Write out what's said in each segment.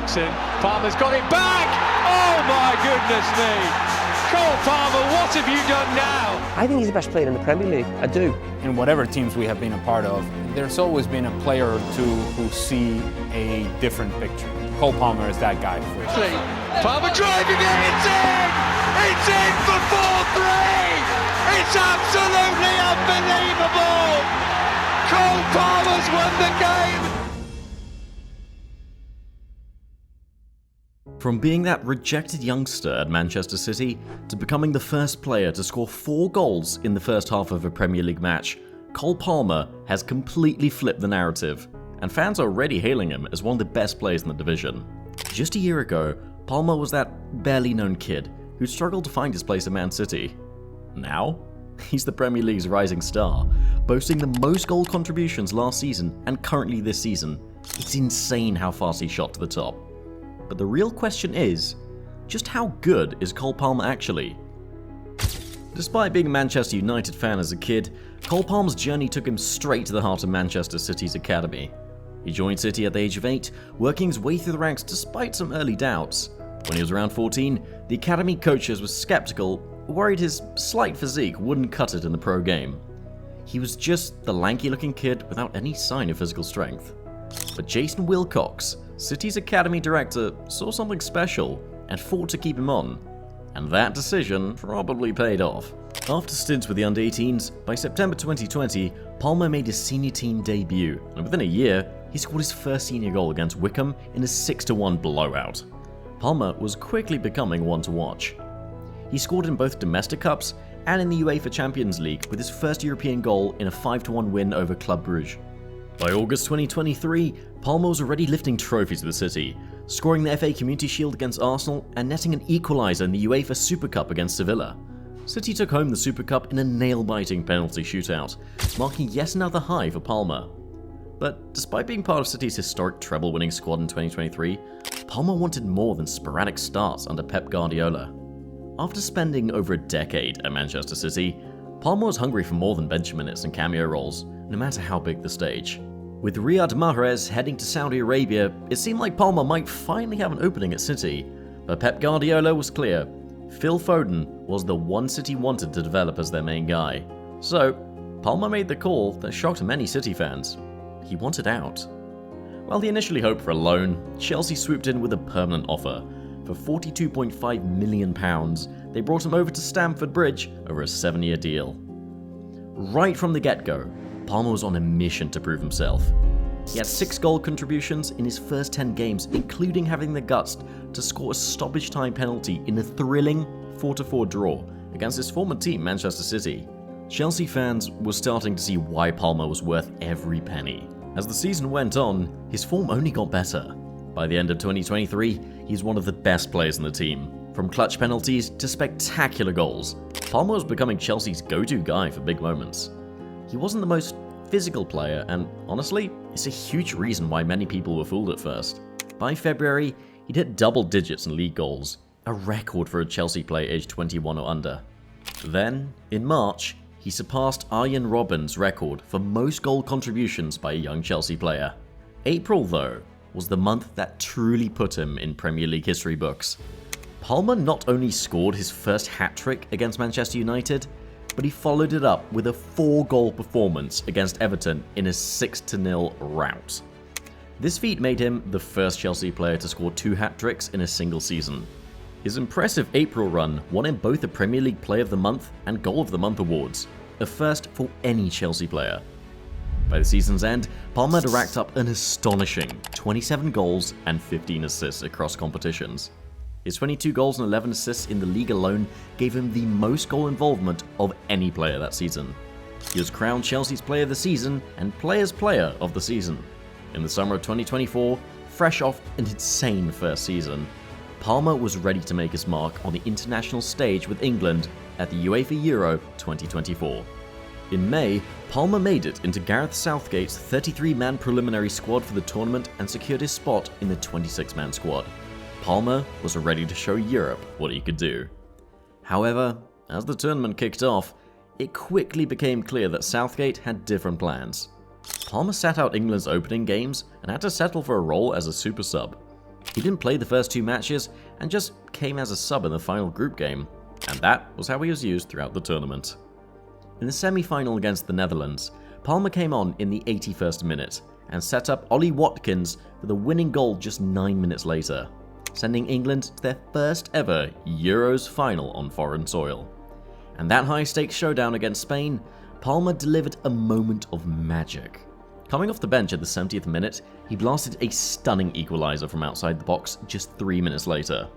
Eriksen. Palmer's got it back. Oh my goodness me. Cole Palmer, what have you done now? I think he's the best player in the Premier League. I do. In whatever teams we have been a part of, there's always been a player or two who see a different picture. Cole Palmer is that guy for us. Palmer driving it, it's in! It's in for 4-3! It's absolutely unbelievable! Cole Palmer's won the game! From being that rejected youngster at Manchester City to becoming the first player to score 4 goals in the first half of a Premier League match, Cole Palmer has completely flipped the narrative, and fans are already hailing him as one of the best players in the division. Just a year ago, Palmer was that barely known kid who struggled to find his place at Man City. Now, he's the Premier League's rising star, boasting the most goal contributions last season and currently this season. It's insane how fast he shot to the top. But the real question is, just how good is Cole Palmer actually? Despite being a Manchester United fan as a kid, Cole Palmer's journey took him straight to the heart of Manchester City's academy. He joined City at the age of 8, working his way through the ranks despite some early doubts. When he was around 14, the academy coaches were skeptical, worried his slight physique wouldn't cut it in the pro game. He was just the lanky-looking kid without any sign of physical strength. But Jason Wilcox, City's academy director, saw something special and fought to keep him on. And that decision probably paid off. After stints with the under-18s, by September 2020, Palmer made his senior team debut, and within a year, he scored his first senior goal against Wycombe in a 6-1 blowout. Palmer was quickly becoming one to watch. He scored in both domestic cups and in the UEFA Champions League with his first European goal in a 5-1 win over Club Brugge. By August 2023, Palmer was already lifting trophies with the City, scoring the FA Community Shield against Arsenal and netting an equaliser in the UEFA Super Cup against Sevilla. City took home the Super Cup in a nail-biting penalty shootout, marking yet another high for Palmer. But despite being part of City's historic treble-winning squad in 2023, Palmer wanted more than sporadic starts under Pep Guardiola. After spending over a decade at Manchester City, Palmer was hungry for more than bench minutes and cameo roles, no matter how big the stage. With Riyad Mahrez heading to Saudi Arabia, it seemed like Palmer might finally have an opening at City, but Pep Guardiola was clear. Phil Foden was the one City wanted to develop as their main guy. So, Palmer made the call that shocked many City fans. He wanted out. While he initially hoped for a loan, Chelsea swooped in with a permanent offer. For £42.5 million, they brought him over to Stamford Bridge over a 7-year deal. Right from the get-go, Palmer was on a mission to prove himself. He had 6 goal contributions in his first 10 games, including having the guts to score a stoppage time penalty in a thrilling 4-4 draw against his former team, Manchester City. Chelsea fans were starting to see why Palmer was worth every penny. As the season went on, his form only got better. By the end of 2023, he's one of the best players in the team. From clutch penalties to spectacular goals, Palmer was becoming Chelsea's go-to guy for big moments. He wasn't the most physical player, and honestly, it's a huge reason why many people were fooled at first. By February, he'd hit double digits in league goals, a record for a Chelsea player aged 21 or under. Then, in March, he surpassed Arjen Robben's record for most goal contributions by a young Chelsea player. April, though, was the month that truly put him in Premier League history books. Palmer not only scored his first hat-trick against Manchester United, but he followed it up with a 4-goal performance against Everton in a 6-0 rout. This feat made him the first Chelsea player to score 2 hat-tricks in a single season. His impressive April run won him both the Premier League Player of the Month and Goal of the Month awards, a first for any Chelsea player. By the season's end, Palmer had racked up an astonishing 27 goals and 15 assists across competitions. His 22 goals and 11 assists in the league alone gave him the most goal involvement of any player that season. He was crowned Chelsea's Player of the Season and Players' Player of the Season. In the summer of 2024, fresh off an insane first season, Palmer was ready to make his mark on the international stage with England at the UEFA Euro 2024. In May, Palmer made it into Gareth Southgate's 33-man preliminary squad for the tournament and secured his spot in the 26-man squad. Palmer was ready to show Europe what he could do. However, as the tournament kicked off, it quickly became clear that Southgate had different plans. Palmer sat out England's opening games and had to settle for a role as a super sub. He didn't play the first 2 matches and just came as a sub in the final group game, and that was how he was used throughout the tournament. In the semi-final against the Netherlands, Palmer came on in the 81st minute and set up Ollie Watkins for the winning goal just 9 minutes later, sending England to their first ever Euros final on foreign soil. And that high-stakes showdown against Spain, Palmer delivered a moment of magic. Coming off the bench at the 70th minute, he blasted a stunning equaliser from outside the box just 3 minutes later.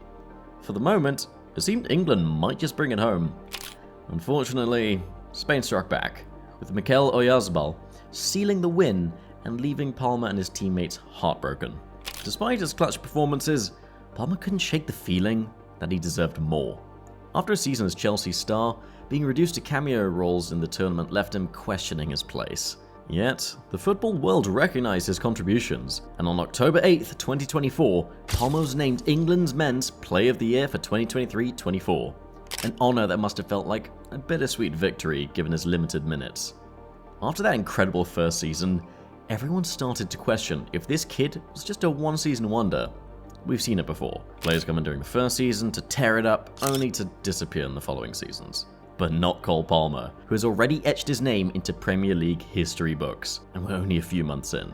For the moment, it seemed England might just bring it home. Unfortunately, Spain struck back, with Mikel Oyarzabal sealing the win and leaving Palmer and his teammates heartbroken. Despite his clutch performances, Palmer couldn't shake the feeling that he deserved more. After a season as Chelsea's star, being reduced to cameo roles in the tournament left him questioning his place. Yet, the football world recognised his contributions, and on October 8th, 2024, Palmer was named England's Men's Player of the Year for 2023-24. An honour that must have felt like a bittersweet victory given his limited minutes. After that incredible first season, everyone started to question if this kid was just a one-season wonder. We've seen it before. Players come in during the first season to tear it up, only to disappear in the following seasons. But not Cole Palmer, who has already etched his name into Premier League history books, and we're only a few months in.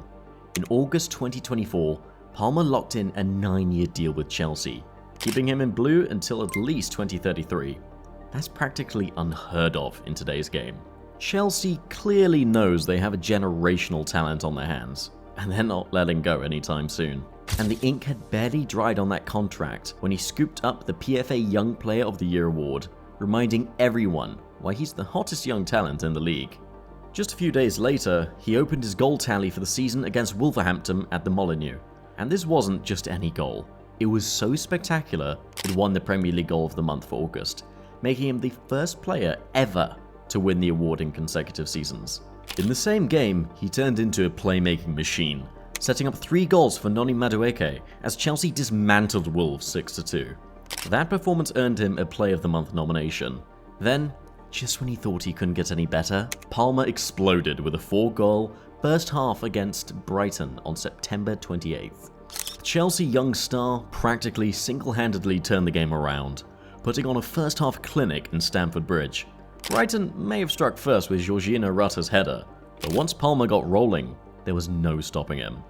In August 2024, Palmer locked in a 9-year deal with Chelsea, keeping him in blue until at least 2033. That's practically unheard of in today's game. Chelsea clearly knows they have a generational talent on their hands, and they're not letting go anytime soon. And the ink had barely dried on that contract when he scooped up the PFA Young Player of the Year award, reminding everyone why he's the hottest young talent in the league. Just a few days later, he opened his goal tally for the season against Wolverhampton at the Molineux. And this wasn't just any goal. It was so spectacular, it won the Premier League Goal of the Month for August, making him the first player ever to win the award in consecutive seasons. In the same game, he turned into a playmaking machine, setting up 3 goals for Noni Madueke as Chelsea dismantled Wolves 6-2. That performance earned him a Player of the Month nomination. Then, just when he thought he couldn't get any better, Palmer exploded with a 4-goal first half against Brighton on September 28th. The Chelsea young star practically single-handedly turned the game around, putting on a first half clinic in Stamford Bridge. Brighton may have struck first with Georgina Rutter's header, but once Palmer got rolling, there was no stopping him.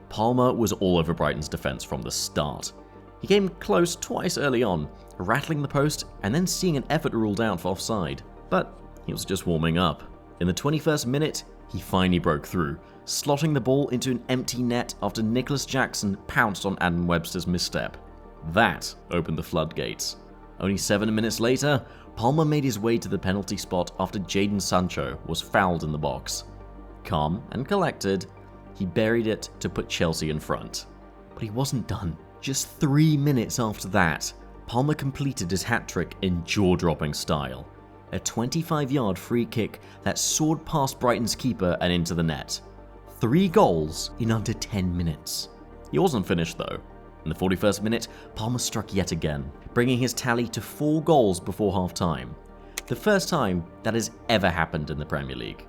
Palmer was all over Brighton's defence from the start. He came close twice early on, rattling the post and then seeing an effort ruled out for offside. But he was just warming up. In the 21st minute, he finally broke through, slotting the ball into an empty net after Nicholas Jackson pounced on Adam Webster's misstep. That opened the floodgates. Only 7 minutes later, Palmer made his way to the penalty spot after Jadon Sancho was fouled in the box. Calm and collected, he buried it to put Chelsea in front. But he wasn't done. Just 3 minutes after that, Palmer completed his hat-trick in jaw-dropping style. A 25-yard free kick that soared past Brighton's keeper and into the net. 3 goals in under 10 minutes. He wasn't finished though. In the 41st minute, Palmer struck yet again, bringing his tally to 4 goals before half-time. The first time that has ever happened in the Premier League.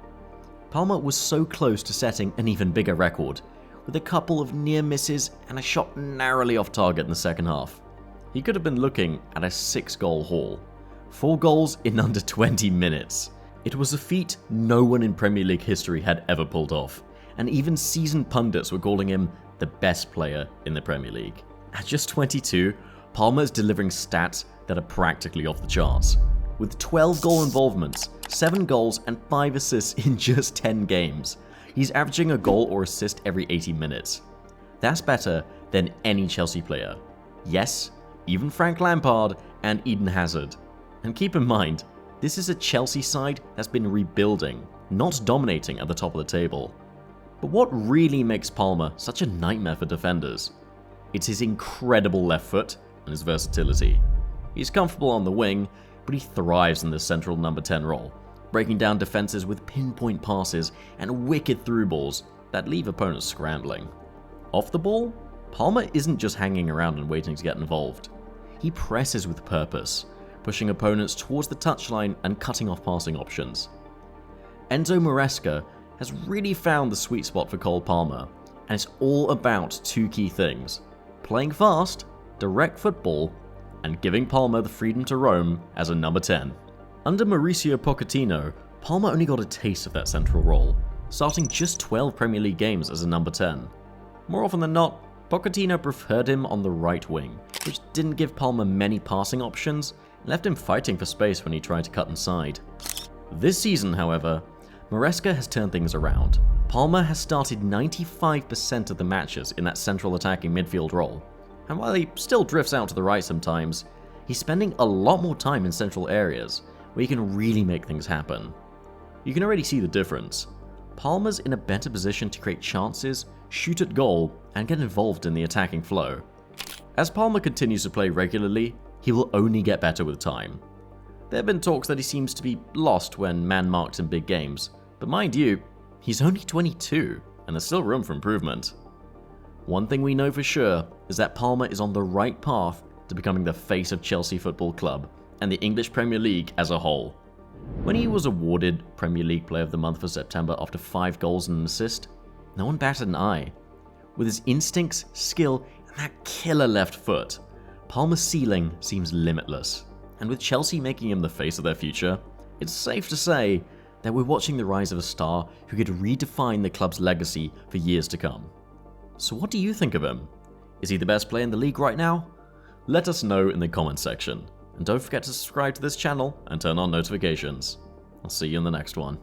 Palmer was so close to setting an even bigger record, with a couple of near misses and a shot narrowly off target in the second half. He could have been looking at a 6-goal haul. 4 goals in under 20 minutes. It was a feat no one in Premier League history had ever pulled off, and even seasoned pundits were calling him the best player in the Premier League. At just 22, Palmer is delivering stats that are practically off the charts. With 12 goal involvements, 7 goals and 5 assists in just 10 games. He's averaging a goal or assist every 80 minutes. That's better than any Chelsea player. Yes, even Frank Lampard and Eden Hazard. And keep in mind, this is a Chelsea side that's been rebuilding, not dominating at the top of the table. But what really makes Palmer such a nightmare for defenders? It's his incredible left foot and his versatility. He's comfortable on the wing, but he thrives in the central number 10 role, breaking down defenses with pinpoint passes and wicked through balls that leave opponents scrambling. Off the ball, Palmer isn't just hanging around and waiting to get involved. He presses with purpose, pushing opponents towards the touchline and cutting off passing options. Enzo Maresca has really found the sweet spot for Cole Palmer, and it's all about 2 key things: playing fast, direct football, and giving Palmer the freedom to roam as a number 10. Under Mauricio Pochettino, Palmer only got a taste of that central role, starting just 12 Premier League games as a number 10. More often than not, Pochettino preferred him on the right wing, which didn't give Palmer many passing options and left him fighting for space when he tried to cut inside. This season, however, Maresca has turned things around. Palmer has started 95% of the matches in that central attacking midfield role, and while he still drifts out to the right sometimes, he's spending a lot more time in central areas where he can really make things happen. You can already see the difference. Palmer's in a better position to create chances, shoot at goal, and get involved in the attacking flow. As Palmer continues to play regularly, he will only get better with time. There have been talks that he seems to be lost when man-marked in big games, but mind you, he's only 22, and there's still room for improvement. One thing we know for sure is that Palmer is on the right path to becoming the face of Chelsea Football Club and the English Premier League as a whole. When he was awarded Premier League Player of the Month for September after 5 goals and an assist, no one batted an eye. With his instincts, skill, and that killer left foot, Palmer's ceiling seems limitless. And with Chelsea making him the face of their future, it's safe to say that we're watching the rise of a star who could redefine the club's legacy for years to come. So what do you think of him? Is he the best player in the league right now? Let us know in the comments section. And don't forget to subscribe to this channel and turn on notifications. I'll see you in the next one.